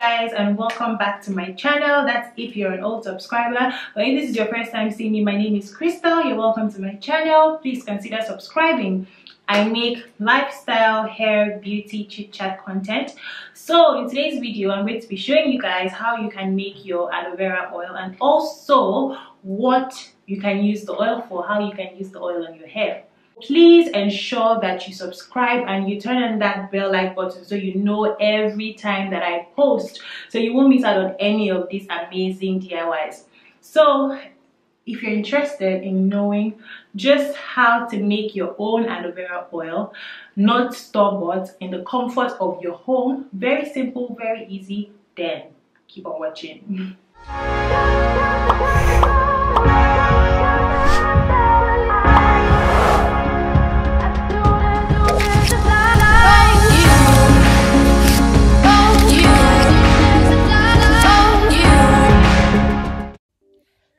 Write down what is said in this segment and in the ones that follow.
Guys, and welcome back to my channel. That's if you're an old subscriber, but if this is your first time seeing me, my name is Crystal. You're welcome to my channel. Please consider subscribing. I make lifestyle, hair, beauty, chit chat content. So in today's video, I'm going to be showing you guys how you can make your aloe vera oil, and also what you can use the oil for, how you can use the oil on your hair. Please ensure that you subscribe and you turn on that bell like button so you know every time that I post, so you won't miss out on any of these amazing DIYs. So if you're interested in knowing just how to make your own aloe vera oil, not store-bought, in the comfort of your home, very simple, very easy, then keep on watching.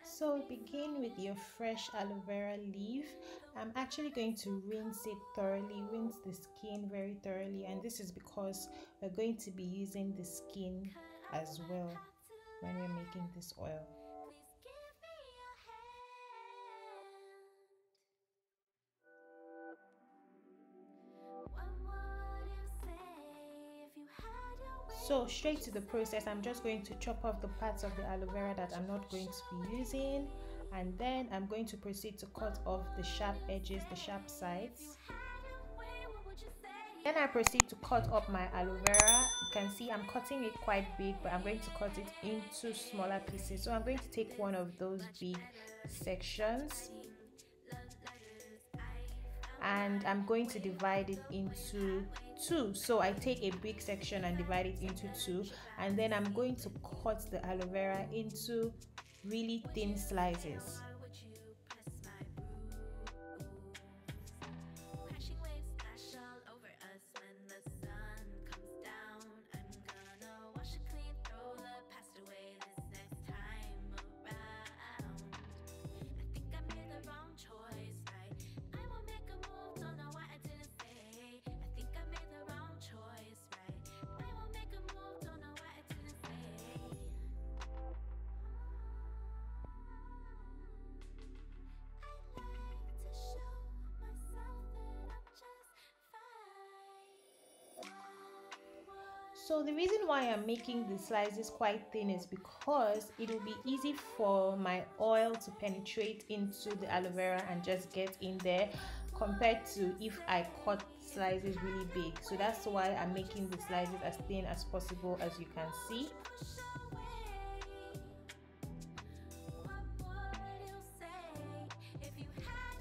So begin with your fresh aloe vera leaf. I'm actually going to rinse it thoroughly, rinse the skin very thoroughly, and this is because we're going to be using the skin as well when we're making this oil. So straight to the process, I'm just going to chop off the parts of the aloe vera that I'm not going to be using, and then I'm going to proceed to cut off the sharp edges, the sharp sides. Then I proceed to cut up my aloe vera. You can see I'm cutting it quite big, but I'm going to cut it into smaller pieces. So I'm going to take one of those big sections and I'm going to divide it into two. So I take a big section and divide it into two, and then I'm going to cut the aloe vera into really thin slices. So the reason why I'm making the slices quite thin is because it will be easy for my oil to penetrate into the aloe vera and just get in there, compared to if I cut slices really big. So that's why I'm making the slices as thin as possible, as you can see.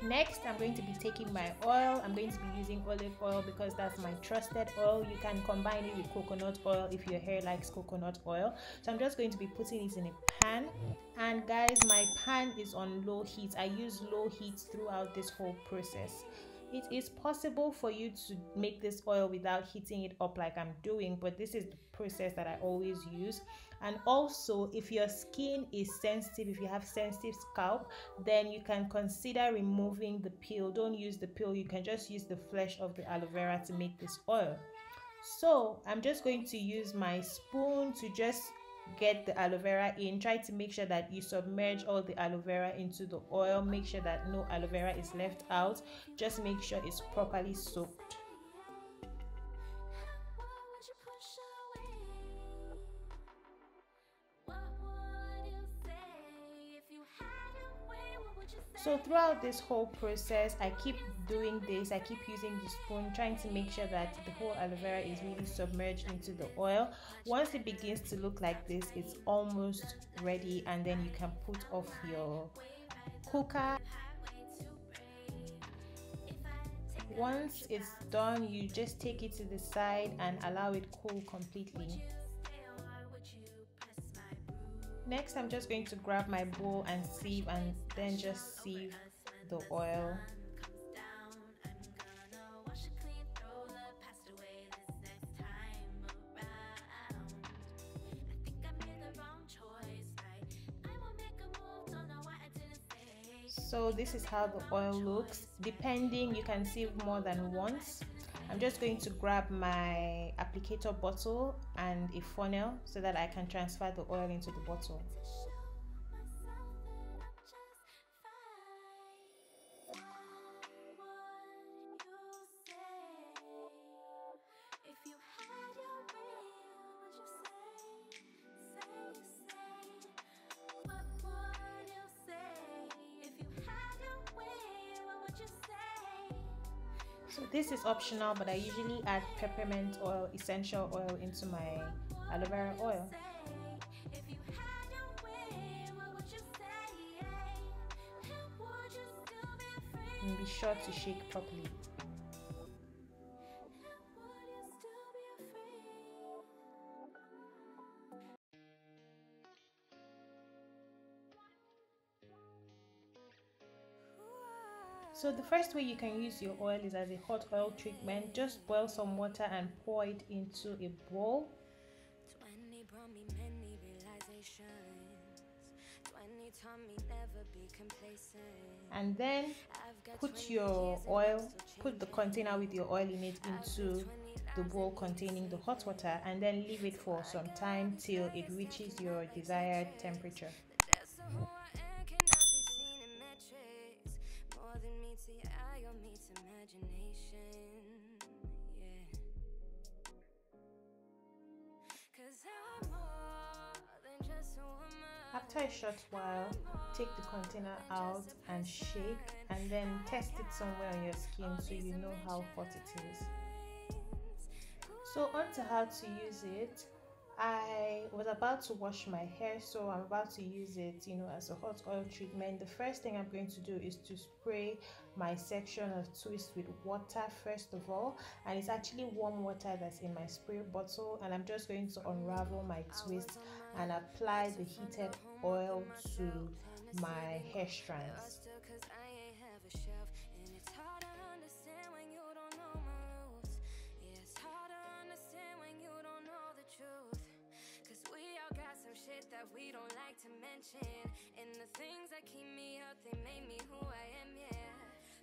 Next, I'm going to be taking my oil. I'm going to be using olive oil because that's my trusted oil. You can combine it with coconut oil if your hair likes coconut oil. So I'm just going to be putting it in a pan. And guys, my pan is on low heat. I use low heat throughout this whole process. It is possible for you to make this oil without heating it up like I'm doing, but this is the process that I always use. And also, if your skin is sensitive, if you have sensitive scalp, then you can consider removing the peel. Don't use the peel, you can just use the flesh of the aloe vera to make this oil. So I'm just going to use my spoon to just get the aloe vera in. Try to make sure that you submerge all the aloe vera into the oil. Make sure that no aloe vera is left out. Just make sure it's properly soaked. So throughout this whole process, I keep doing this. I keep using the spoon, trying to make sure that the whole aloe vera is really submerged into the oil. Once it begins to look like this, it's almost ready, and then you can put off your cooker. Once it's done, you just take it to the side and allow it cool completely. Next, I'm just going to grab my bowl and sieve, and then just sieve the oil. So this is how the oil looks. Depending, you can sieve more than once. I'm just going to grab my applicator bottle and a funnel so that I can transfer the oil into the bottle. So this is optional, but I usually add peppermint oil, essential oil into my aloe vera oil. And be sure to shake properly. So the first way you can use your oil is as a hot oil treatment. Just boil some water and pour it into a bowl. And then put the container with your oil in it into the bowl containing the hot water, and then leave it for some time till it reaches your desired temperature. After a short while, take the container out and shake, and then test it somewhere on your skin so you know how hot it is. So on to how to use it. I was about to wash my hair, so I'm about to use it, as a hot oil treatment. The first thing I'm going to do is to spray my section of twist with water first of all, and it's actually warm water that's in my spray bottle, and I'm just going to unravel my twist and apply the heated oil to my hair strands. That we don't like to mention, and the things that keep me up, they made me who I am, yeah.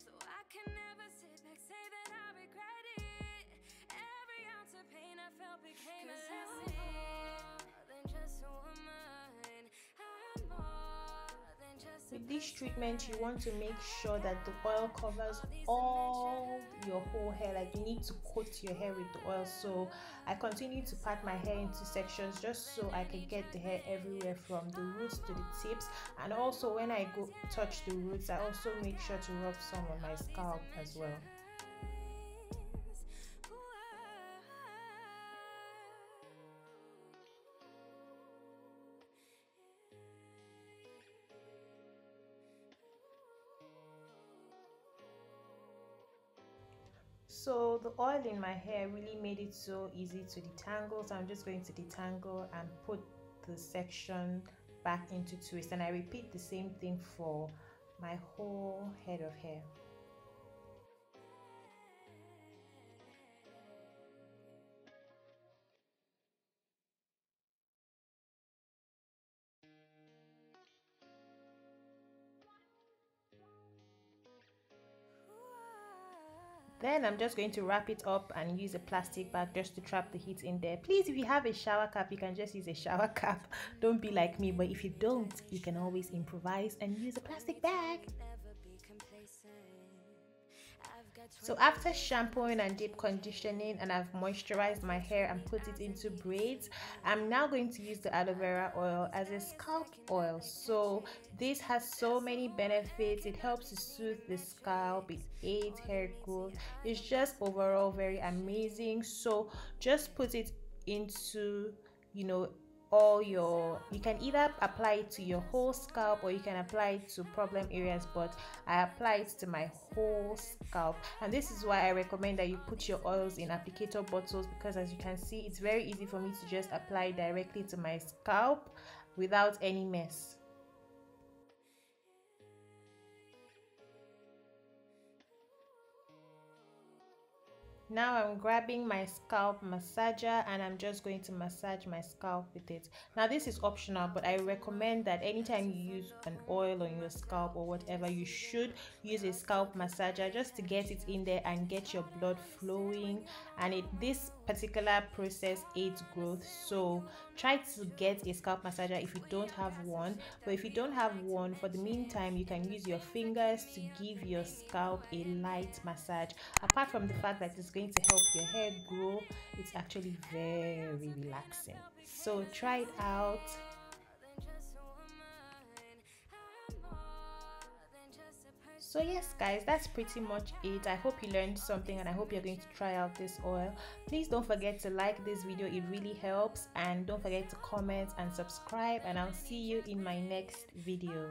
So I can never sit back, say that I regret it. Every ounce of pain I felt became a lesson. More than just a woman, I'm more than just. With this treatment, you want to make sure that the oil covers all your whole hair. Like, you need to coat your hair with the oil. So I continue to part my hair into sections just so I can get the hair everywhere from the roots to the tips. And also when I go touch the roots, I also make sure to rub some on my scalp as well. So the oil in my hair really made it so easy to detangle, so I'm just going to detangle and put the section back into twist, and I repeat the same thing for my whole head of hair. Then I'm just going to wrap it up and use a plastic bag just to trap the heat in there. Please, if you have a shower cap, you can just use a shower cap. Don't be like me, but if you don't, you can always improvise and use a plastic bag. So after shampooing and deep conditioning, and I've moisturized my hair and put it into braids, I'm now going to use the aloe vera oil as a scalp oil. So this has so many benefits. It helps to soothe the scalp, it aids hair growth. It's just overall very amazing. So just put it into, you can either apply it to your whole scalp or you can apply it to problem areas, but I apply it to my whole scalp. And this is why I recommend that you put your oils in applicator bottles, because as you can see, it's very easy for me to just apply directly to my scalp without any mess. Now I'm grabbing my scalp massager and I'm just going to massage my scalp with it. Now this is optional, but I recommend that anytime you use an oil on your scalp or whatever, you should use a scalp massager just to get it in there and get your blood flowing. And this particular process aids growth, so try to get a scalp massager if you don't have one. But if you don't have one, for the meantime, you can use your fingers to give your scalp a light massage. Apart from the fact that it's going to help your hair grow, it's actually very relaxing. So try it out. So yes guys, that's pretty much it. I hope you learned something and I hope you're going to try out this oil. Please don't forget to like this video, it really helps, and don't forget to comment and subscribe, and I'll see you in my next video.